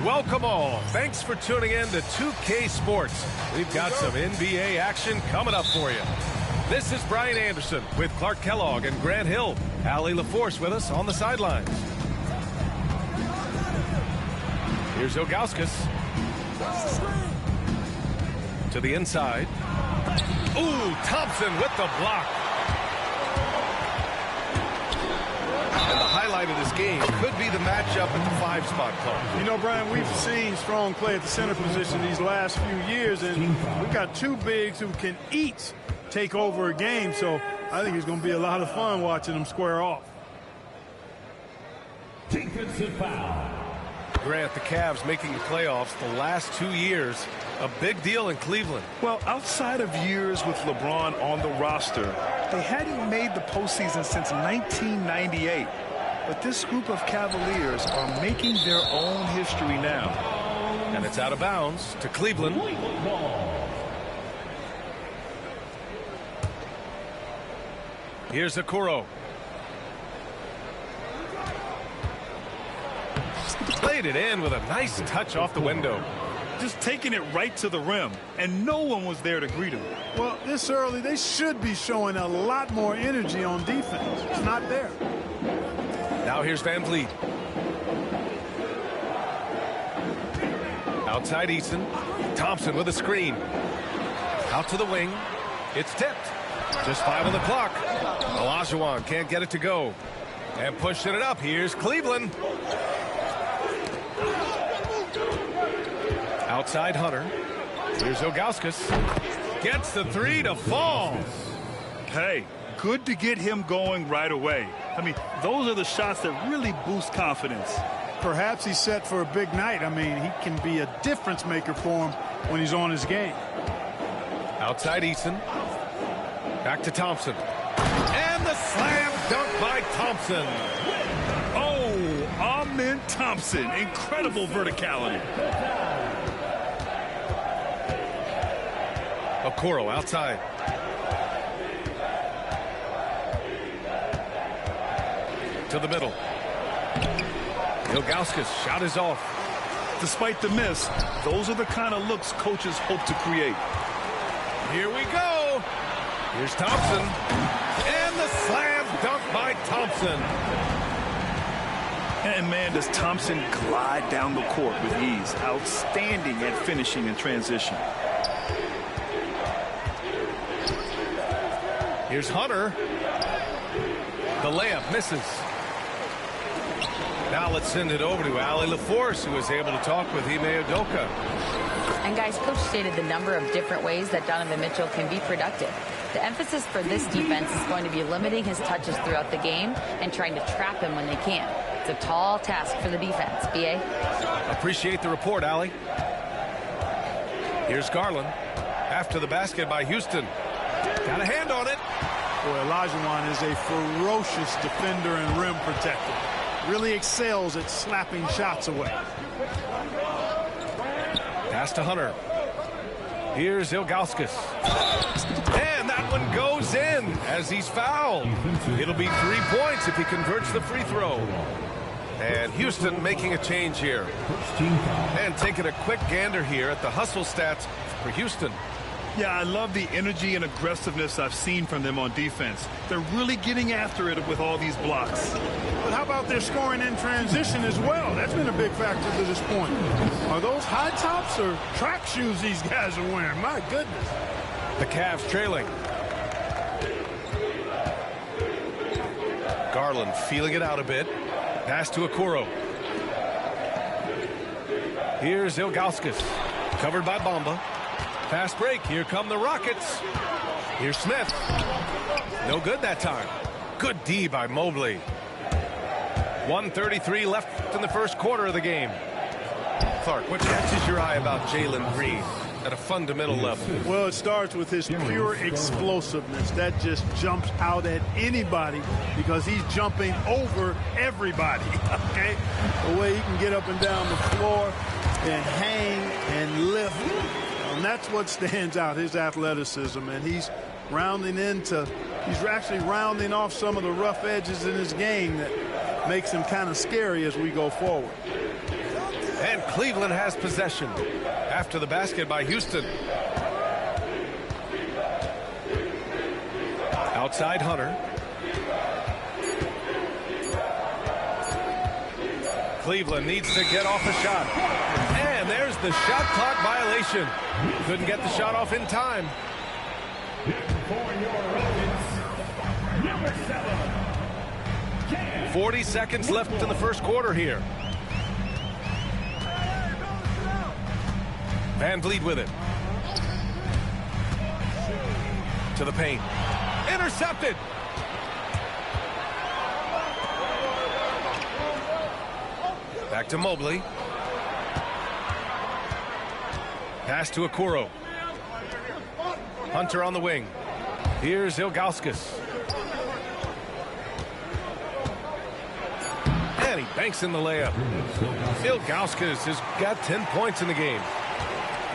Welcome all. Thanks for tuning in to 2K Sports. We've got some NBA action coming up for you. This is Brian Anderson with Clark Kellogg and Grant Hill. Allie LaForce with us on the sidelines. Here's Ilgauskas. To the inside. Ooh, Thompson with the block. And the highlight of this game could be the matchup at the 5-spot club. You know, Brian, we've seen strong play at the center position these last few years, and we've got two bigs who can each take over a game, so I think it's going to be a lot of fun watching them square off. Defensive foul. Grant, the Cavs making the playoffs the last 2 years, a big deal in Cleveland. Well, outside of years with LeBron on the roster, they hadn't made the postseason since 1998. But this group of Cavaliers are making their own history now. And it's out of bounds to Cleveland. Here's Okoro. Played it in with a nice touch off the window. Just taking it right to the rim, and no one was there to greet him. Well, this early, they should be showing a lot more energy on defense. It's not there. Now here's Van Vliet. Outside Eason. Thompson with a screen. Out to the wing. It's tipped. Just 5 on the clock. Olajuwon can't get it to go. And pushing it up. Here's Cleveland. Outside Hunter. Here's Ilgauskas. Gets the 3 to fall. Hey, good to get him going right away. I mean, those are the shots that really boost confidence. Perhaps he's set for a big night. I mean, he can be a difference maker for him when he's on his game. Outside Eason. Back to Thompson. And the slam dunk by Thompson. Oh, Amen Thompson. Incredible verticality. Okoro outside. To the middle. Ilgauskas shot is off. Despite the miss, those are the kind of looks coaches hope to create. Here we go. Here's Thompson. And the slam dunk by Thompson. And man, does Thompson glide down the court with ease. Outstanding at finishing in transition. Here's Hunter. The layup misses. Now let's send it over to Allie LaForce, who was able to talk with Ime Udoka. And guys, Coach stated the number of different ways that Donovan Mitchell can be productive. The emphasis for this defense is going to be limiting his touches throughout the game and trying to trap him when they can. It's a tall task for the defense. B.A.? Appreciate the report, Allie. Here's Garland. After the basket by Houston. Got a hand on it. Boy, Olajuwon is a ferocious defender and rim protector. Really excels at slapping shots away. Pass to Hunter. Here's Ilgauskas. And that one goes in as he's fouled. It'll be 3 points if he converts the free throw. And Houston making a change here. And taking a quick gander here at the hustle stats for Houston. Yeah, I love the energy and aggressiveness I've seen from them on defense. They're really getting after it with all these blocks. But how about their scoring in transition as well? That's been a big factor to this point. Are those high tops or track shoes these guys are wearing? My goodness. The Cavs trailing. Garland feeling it out a bit. Pass to Okoro. Here's Ilgauskas. Covered by Bamba. Fast break. Here come the Rockets. Here's Smith. No good that time. Good D by Mobley. 1:33 left in the first quarter of the game. Clark, what catches your eye about Jalen Green at a fundamental level? Well, it starts with his pure explosiveness. That just jumps out at anybody because he's jumping over everybody, okay? The way he can get up and down the floor and hang and lift. And that's what stands out, his athleticism. And he's actually rounding off some of the rough edges in his game that makes him kind of scary as we go forward. And Cleveland has possession after the basket by Houston. Outside Hunter. Cleveland needs to get off a shot. And there's the shot clock violation. Couldn't get the shot off in time. For your Rockets, number 7. 40 seconds left in the first quarter here. Van Vliet with it. To the paint. Intercepted. Back to Mobley. Pass to Okoro. Hunter on the wing. Here's Ilgauskas. And he banks in the layup. Ilgauskas has got 10 points in the game.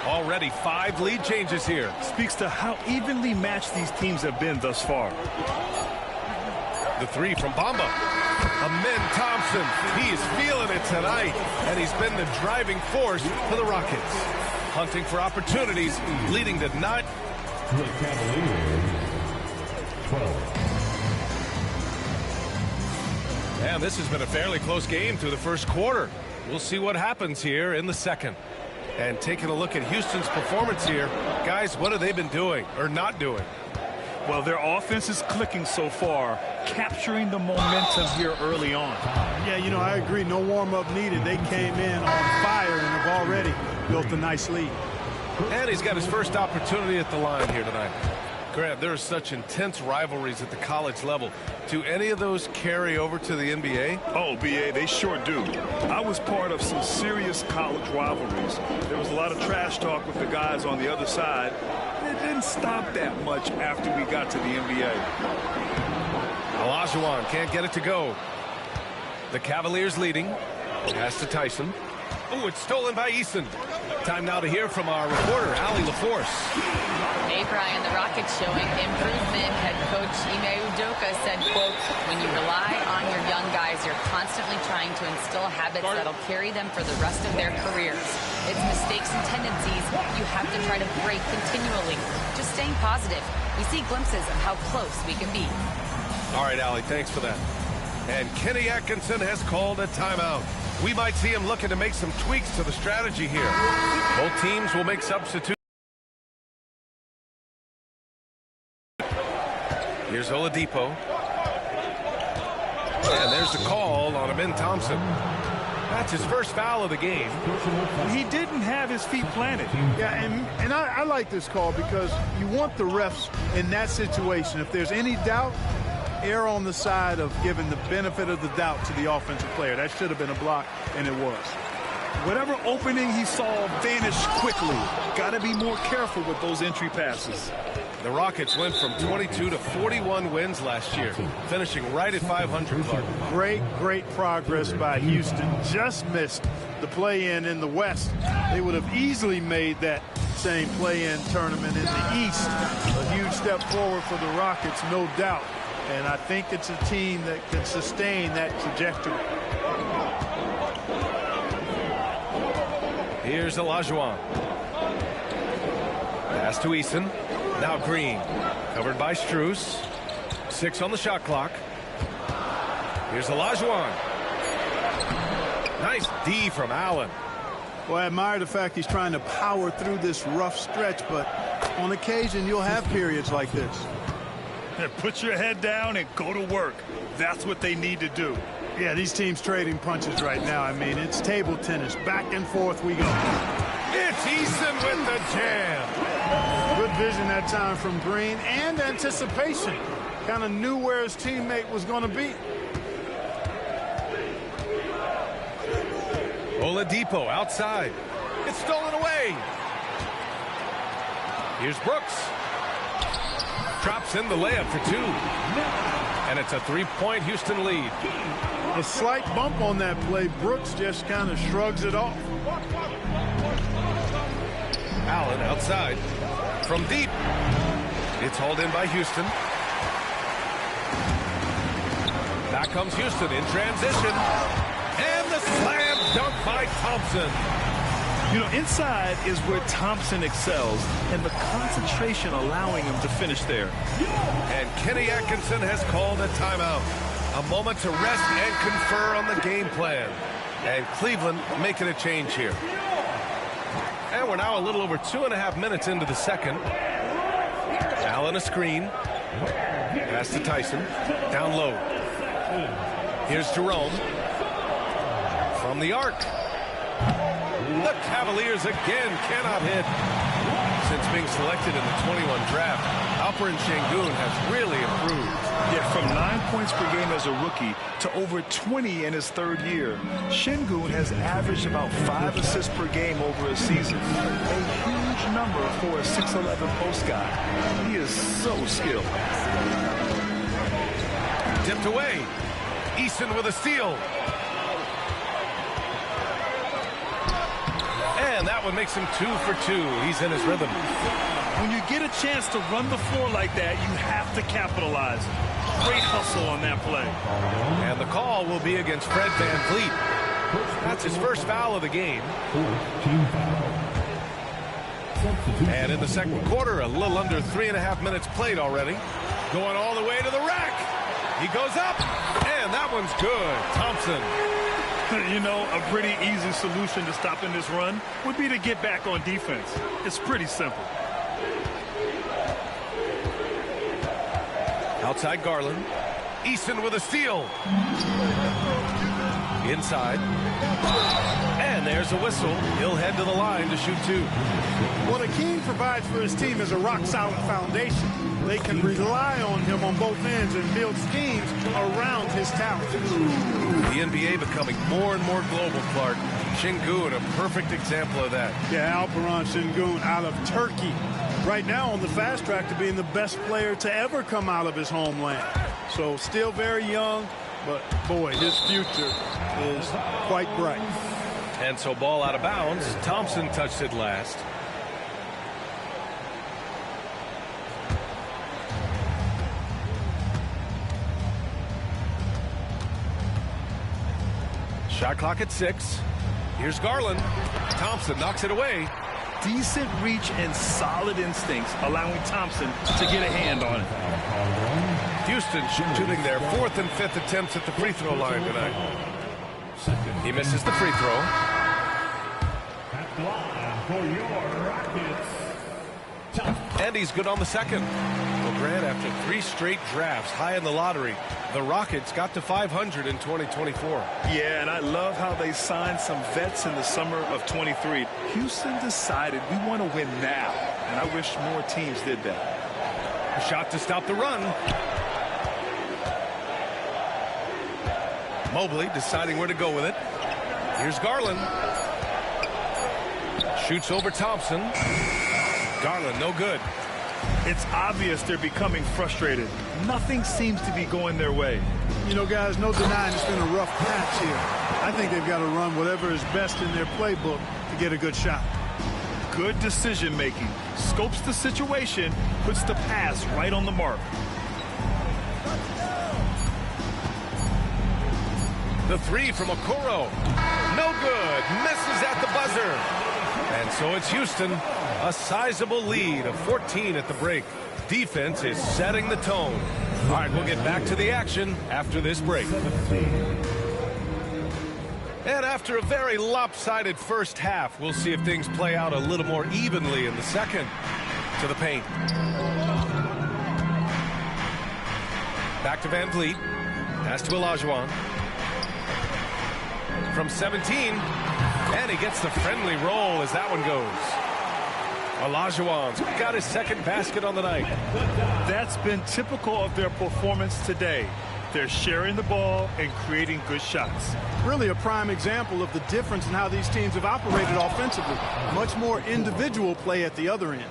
Already 5 lead changes here. Speaks to how evenly matched these teams have been thus far. The three from Bamba. Amin Thompson. He is feeling it tonight. And he's been the driving force for the Rockets. Hunting for opportunities, leading to 9. The Cavaliers, 12. And this has been a fairly close game through the first quarter. We'll see what happens here in the second. And taking a look at Houston's performance here, guys, what have they been doing or not doing? Well, their offense is clicking so far, capturing the momentum here early on. Yeah, you know, I agree. No warm-up needed. They came in on fire and have already built a nice lead. And he's got his first opportunity at the line here tonight. Grant, there are such intense rivalries at the college level. Do any of those carry over to the NBA? Oh, B.A., they sure do. I was part of some serious college rivalries. There was a lot of trash talk with the guys on the other side. It didn't stop that much after we got to the NBA. Olajuwon can't get it to go. The Cavaliers leading. Pass to Tyson. Oh, it's stolen by Eason. Time now to hear from our reporter, Allie LaForce. Hey, Brian, the Rockets showing improvement. Head coach Ime Udoka said, quote, when you rely on your young guys, you're constantly trying to instill habits that'll carry them for the rest of their careers. It's mistakes and tendencies you have to try to break continually. Just staying positive. We see glimpses of how close we can be. All right, Allie, thanks for that. And Kenny Atkinson has called a timeout. We might see him looking to make some tweaks to the strategy here. Both teams will make substitutions. Here's Oladipo. And there's the call on Amin Thompson. That's his first foul of the game. He didn't have his feet planted. Yeah, and I like this call because you want the refs in that situation. If there's any doubt, err on the side of giving the benefit of the doubt to the offensive player. That should have been a block, and it was. Whatever opening he saw vanished quickly. Got to be more careful with those entry passes. The Rockets went from 22 to 41 wins last year, finishing right at 500, Clark. Great progress by Houston. Just missed the play-in in the West. They would have easily made that same play-in tournament in the East. A huge step forward for the Rockets, no doubt. And I think it's a team that can sustain that trajectory. Here's Olajuwon. Pass to Eason. Now Green. Covered by Strus. 6 on the shot clock. Here's Olajuwon. Nice D from Allen. Well, I admire the fact he's trying to power through this rough stretch, but on occasion you'll have periods like this. Put your head down and go to work. That's what they need to do. Yeah, these teams trading punches right now. I mean, it's table tennis. Back and forth we go. It's Eason with the jam. Good vision that time from Green and anticipation. Kind of knew where his teammate was going to be. Oladipo outside. It's stolen away. Here's Brooks. Drops in the layup for 2. And it's a 3-point Houston lead. A slight bump on that play. Brooks just kind of shrugs it off. Allen outside. From deep. It's hauled in by Houston. Back comes Houston in transition. And the slam dunk by Thompson. You know, inside is where Thompson excels, and the concentration allowing him to finish there. And Kenny Atkinson has called a timeout. A moment to rest and confer on the game plan. And Cleveland making a change here. And we're now a little over 2.5 minutes into the second. Allen a screen. Pass to Tyson. Down low. Here's Jerome. From the arc. The Cavaliers again cannot hit. Since being selected in the 21 draft, Alperen Sengun has really improved. Yeah, from 9 points per game as a rookie to over 20 in his third year. Sengun has averaged about 5 assists per game over a season. A huge number for a 6'11 post guy. He is so skilled. Tipped away. Eason with a steal. And that one makes him 2 for 2. He's in his rhythm. When you get a chance to run the floor like that, you have to capitalize. Great hustle on that play. And the call will be against Fred VanVleet. That's his first foul of the game. And in the second quarter, a little under 3.5 minutes played already. Going all the way to the rack. He goes up, and that one's good. Thompson. You know, a pretty easy solution to stopping this run would be to get back on defense. It's pretty simple. Outside Garland. Eason with a steal. Inside. And there's a whistle. He'll head to the line to shoot 2. What Akeem provides for his team is a rock-solid foundation. They can rely on him on both ends and build schemes around his talent. The NBA becoming more and more global, Clark. Sengun, a perfect example of that. Yeah, Alperen Sengun out of Turkey. Right now on the fast track to being the best player to ever come out of his homeland. So still very young, but boy, his future is quite bright. And so ball out of bounds. Thompson touched it last. Shot clock at 6. Here's Garland. Thompson knocks it away. Decent reach and solid instincts, allowing Thompson to get a hand on it. Houston shooting their 4th and 5th attempts at the free throw line tonight. He misses the free throw. And he's good on the second. Well, Grant, after 3 straight drafts high in the lottery, the Rockets got to 500 in 2024. Yeah, and I love how they signed some vets in the summer of 23. Houston decided we want to win now, and I wish more teams did that. A shot to stop the run. Mobley deciding where to go with it. Here's Garland. Shoots over Thompson. Garland, no good. It's obvious they're becoming frustrated. Nothing seems to be going their way. You know, guys, no denying it's been a rough patch here. I think they've got to run whatever is best in their playbook to get a good shot. Good decision making. Scopes the situation, puts the pass right on the mark. The 3 from Okoro. No good. Misses at the buzzer. And so it's Houston, a sizable lead of 14 at the break. Defense is setting the tone. All right, we'll get back to the action after this break. And after a very lopsided first half, we'll see if things play out a little more evenly in the second. To the paint. Back to Van Vliet. Pass to Olajuwon. From 17. And he gets the friendly roll as that one goes. Olajuwon's got his second basket on the night. That's been typical of their performance today. They're sharing the ball and creating good shots. Really a prime example of the difference in how these teams have operated offensively. Much more individual play at the other end.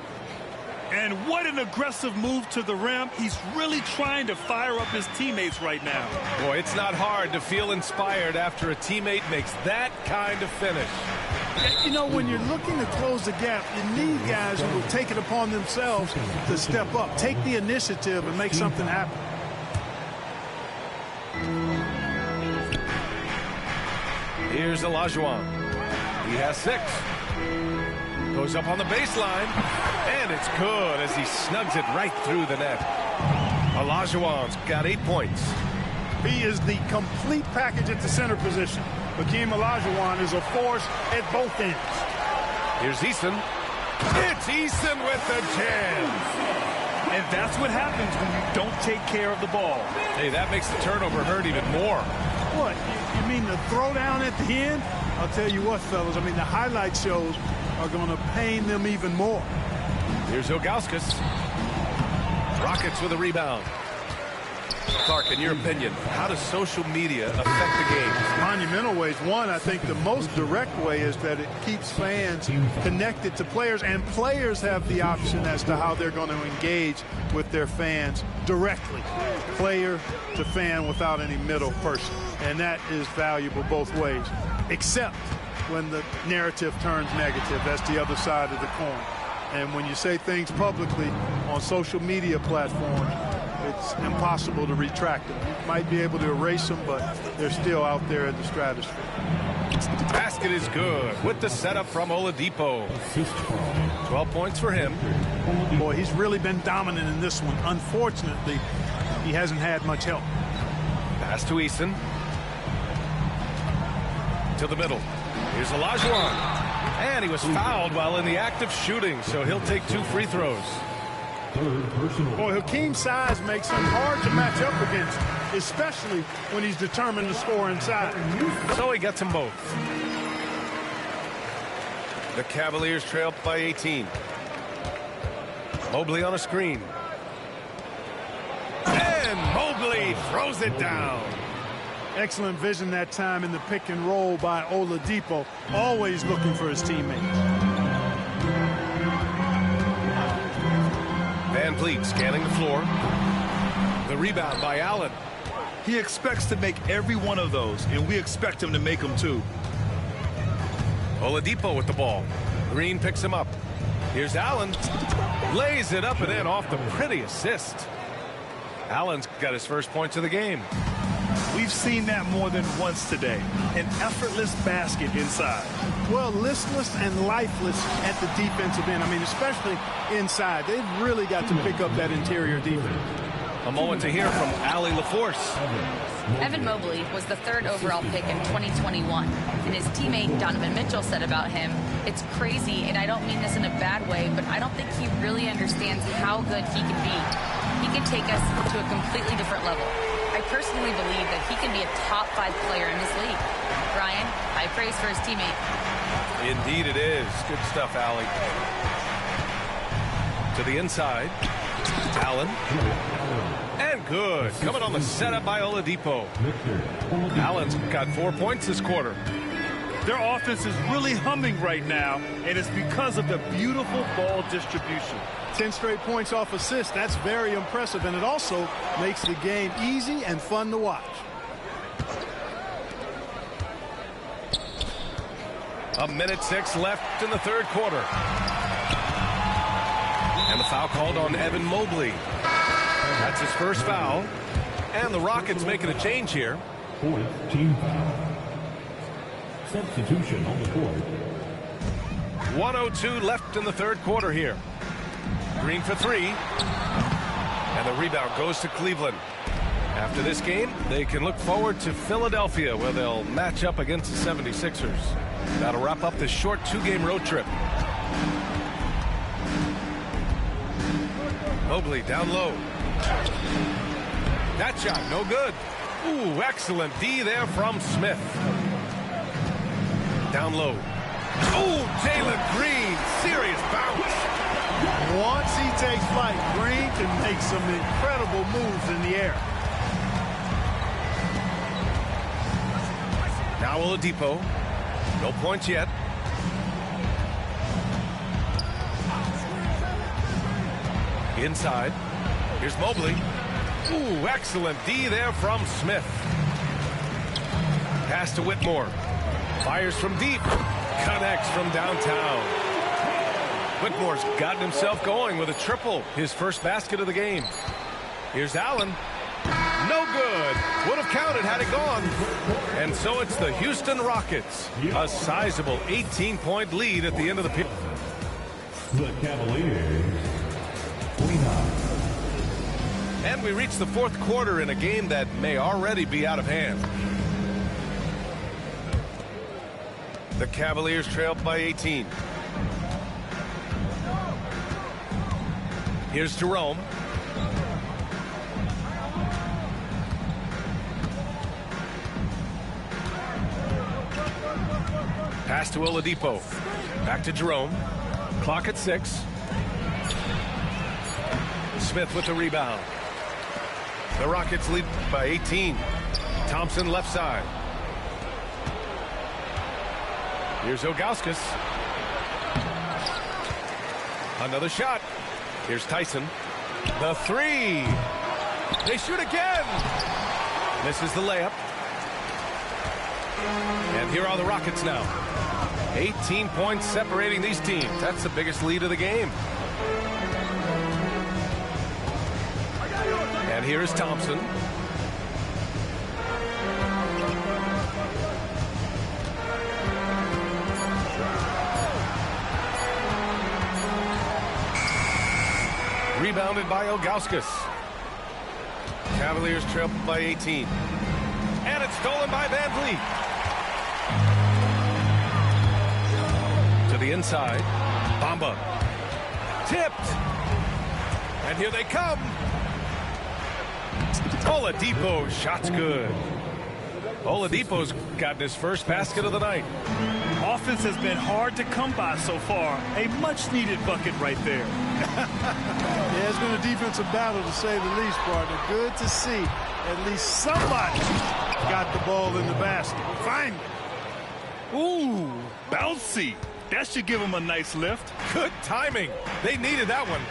And what an aggressive move to the rim. He's really trying to fire up his teammates right now. Boy, it's not hard to feel inspired after a teammate makes that kind of finish. You know, when you're looking to close the gap, you need guys who will take it upon themselves to step up, take the initiative, and make something happen. Here's Olajuwon. He has 6. Goes up on the baseline, and it's good as he snugs it right through the net. Olajuwon's got 8 points. He is the complete package at the center position. Hakeem Olajuwon is a force at both ends. Here's Eason. It's Eason with the jam. And that's what happens when you don't take care of the ball. Hey, that makes the turnover hurt even more. What? You mean the throwdown at the end? I'll tell you what, fellas. I mean, the highlight shows are going to pain them even more. Here's Ilgauskas. Rockets with a rebound. Clark, in your opinion, how does social media affect the game? Monumental ways. One, I think the most direct way is that it keeps fans connected to players, and players have the option as to how they're going to engage with their fans directly, player to fan, without any middle person. And that is valuable both ways, except when the narrative turns negative. That's the other side of the coin. And when you say things publicly on social media platforms, it's impossible to retract them. You might be able to erase them, but they're still out there in the stratosphere. Basket is good with the setup from Oladipo. 12 points for him. Boy, he's really been dominant in this one. Unfortunately, he hasn't had much help. Pass to Eason. To the middle. Here's Olajuwon. And he was fouled while in the act of shooting, so he'll take 2 free throws. Boy, Hakeem's size makes him hard to match up against, especially when he's determined to score inside. So he gets them both. The Cavaliers trail by 18. Mobley on a screen. And Mobley throws it down. Excellent vision that time in the pick and roll by Oladipo, always looking for his teammates. Van Vliet scanning the floor. The rebound by Allen. He expects to make every one of those, and we expect him to make them too. Oladipo with the ball. Green picks him up. Here's Allen. Lays it up and in off the pretty assist. Allen's got his first points of the game. We've seen that more than once today. An effortless basket inside. Well, listless and lifeless at the defensive end. I mean, especially inside. They've really got to pick up that interior defense. A moment to hear from Allie LaForce. Evan Mobley was the 3rd overall pick in 2021, and his teammate Donovan Mitchell said about him, "It's crazy, and I don't mean this in a bad way, but I don't think he really understands how good he can be. He can take us to a completely different level. I personally believe that he can be a top 5 player in this league." Brian, high praise for his teammate. Indeed it is. Good stuff, Allie. To the inside. Allen. And good. Coming on the setup by Oladipo. Allen's got 4 points this quarter. Their offense is really humming right now, and it's because of the beautiful ball distribution. 10 straight points off assists. That's very impressive, and it also makes the game easy and fun to watch. A minute 6 left in the 3rd quarter. And the foul called on Evan Mobley. That's his first foul. And the Rockets making a change here. 4th team foul. Substitution on the court. 1:02 left in the third quarter here. Green for three. And the rebound goes to Cleveland. After this game, they can look forward to Philadelphia, where they'll match up against the 76ers. That'll wrap up this short two-game road trip. Mobley down low. That shot, no good. Ooh, excellent D there from Smith. Down low. Ooh, Jalen Green, serious bounce. Once he takes flight, Green can make some incredible moves in the air. Now Oladipo. No points yet. Inside. Here's Mobley. Ooh, excellent D there from Smith. Pass to Whitmore. Fires from deep. Connects from downtown. Whitmore's gotten himself going with a triple. His first basket of the game. Here's Allen. No good. Would have counted had it gone. And so it's the Houston Rockets. A sizable 18-point lead at the end of the period. The Cavaliers, 29. And we reach the fourth quarter in a game that may already be out of hand. The Cavaliers trail by 18. Here's Jerome. Pass to Oladipo. Back to Jerome. Clock at 6. Smith with the rebound. The Rockets lead by 18. Thompson left side. Here's Ilgauskas. Another shot. Here's Tyson. The three. They shoot again. Misses the layup. And here are the Rockets now. 18 points separating these teams. That's the biggest lead of the game. And here is Thompson. Rebounded by Ilgauskas. Cavaliers trail by 18. And it's stolen by VanVleet. To the inside. Bamba. Tipped. And here they come. Oladipo, shot's good. Oladipo's gotten his first basket of the night. Offense has been hard to come by so far. A much-needed bucket right there. Yeah, it's been a defensive battle, to say the least, partner. Good to see at least somebody got the ball in the basket. Finally. Ooh, bouncy. That should give him a nice lift. Good timing. They needed that one.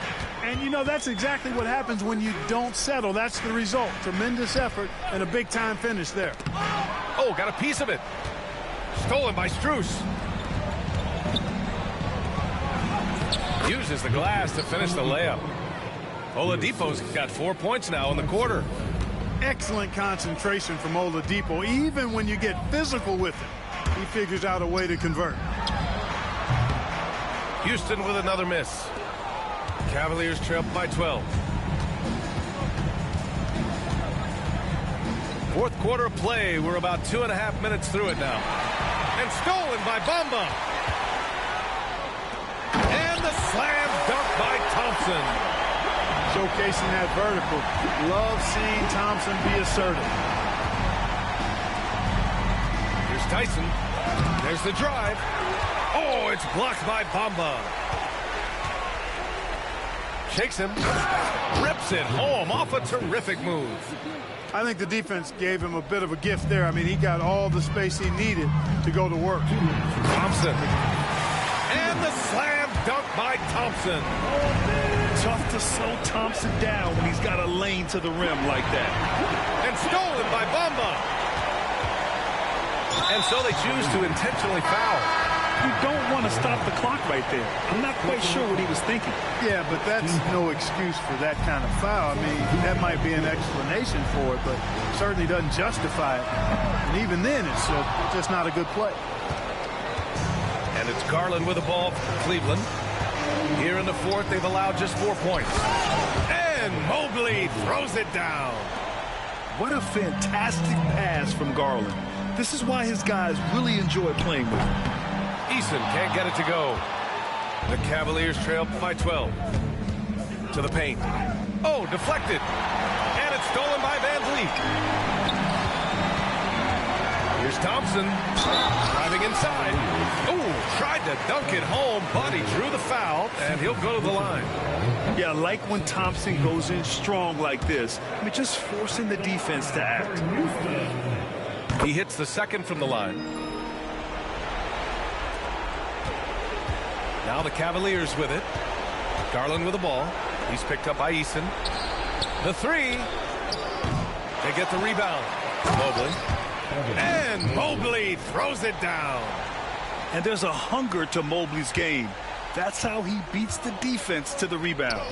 And, you know, that's exactly what happens when you don't settle. That's the result. Tremendous effort and a big-time finish there. Oh, got a piece of it. Stolen by Strus. Uses the glass to finish the layup. Oladipo's got 4 points now in the quarter. Excellent concentration from Oladipo. Even when you get physical with him, he figures out a way to convert. Houston with another miss. Cavaliers trail by 12. Fourth quarter of play. We're about 2.5 minutes through it now. And stolen by Bamba. And the slam dunk by Thompson. Showcasing that vertical. Love seeing Thompson be assertive. Here's Tyson. There's the drive. Oh, it's blocked by Bamba. Shakes him. Rips it home off a terrific move. I think the defense gave him a bit of a gift there. I mean, he got all the space he needed to go to work. Thompson. And the slam dunk by Thompson. Tough to slow Thompson down when he's got a lane to the rim like that. And stolen by Bamba. And so they choose to intentionally foul. You don't want to stop the clock right there. I'm not quite sure what he was thinking. Yeah, but that's no excuse for that kind of foul. I mean, that might be an explanation for it, but certainly doesn't justify it. And even then, it's just not a good play. And It's Garland with the ball for Cleveland. Here in the fourth, they've allowed just 4 points. And Mobley throws it down. What a fantastic pass from Garland. This is why his guys really enjoy playing with him. Eason can't get it to go. The Cavaliers trail by 12. To the paint. Oh, deflected. And it's stolen by Van Vliet. Here's Thompson. Driving inside. Oh, tried to dunk it home, but he drew the foul, and he'll go to the line. Yeah, like when Thompson goes in strong like this. I mean, just forcing the defense to act. He hits the second from the line. Now the Cavaliers with it. Garland with the ball. He's picked up by Eason. The three. They get the rebound. Mobley. And Mobley throws it down. And there's a hunger to Mobley's game. That's how he beats the defense to the rebound.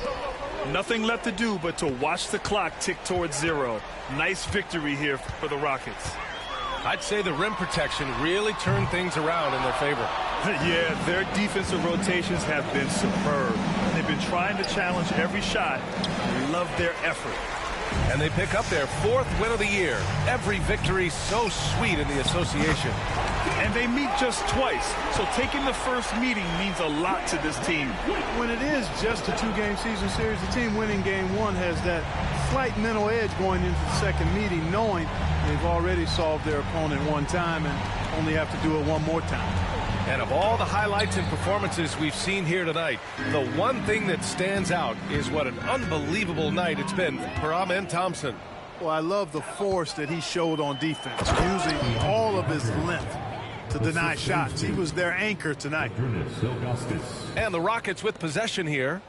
Nothing left to do but to watch the clock tick towards 0. Nice victory here for the Rockets. I'd say the rim protection really turned things around in their favor. Yeah, their defensive rotations have been superb. They've been trying to challenge every shot. We love their effort. And they pick up their 4th win of the year. Every victory so sweet in the association. And they meet just twice, so taking the first meeting means a lot to this team. When it is just a 2-game season series, the team winning game 1 has that slight mental edge going into the second meeting, knowing they've already solved their opponent one time and only have to do it one more time. And of all the highlights and performances we've seen here tonight, the one thing that stands out is what an unbelievable night it's been for Amen Thompson. Well, I love the force that he showed on defense, using all of his length to deny shots. He was their anchor tonight. And the Rockets with possession here.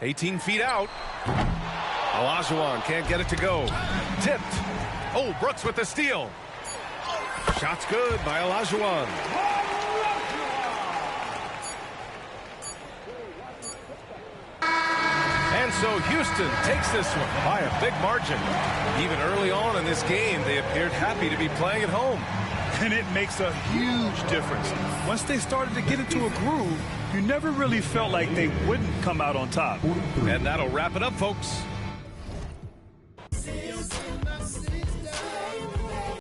18 feet out. Olajuwon can't get it to go. Tipped. Oh, Brooks with the steal. Shot's good by Olajuwon. And so Houston takes this one by a big margin. Even early on in this game, they appeared happy to be playing at home. And it makes a huge difference. Once they started to get into a groove, you never really felt like they wouldn't come out on top. And that'll wrap it up, folks.